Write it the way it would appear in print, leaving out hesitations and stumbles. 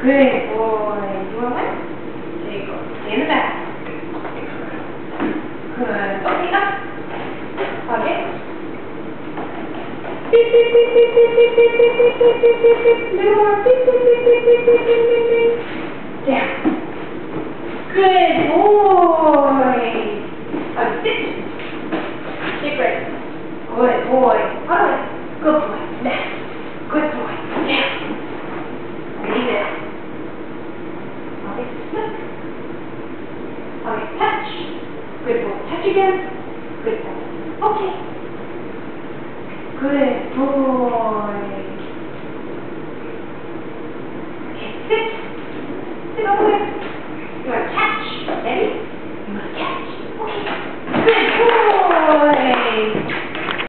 Good boy. You want one? There you go. Stay in the back. Good. Okay, up. Okay. Beep, beep, beep, beep, beep, beep, beep, beep, beep, beep, beep, beep, beep. Little more. Beep, beep, beep, beep, beep, beep, beep, beep, beep. Down. Good boy. Sit. Sit right. Good boy. All right. Good boy. Next. Good boy. Down. Leave it. Okay, look. Okay, touch. Good boy. Touch again. Good boy. Okay. Good boy.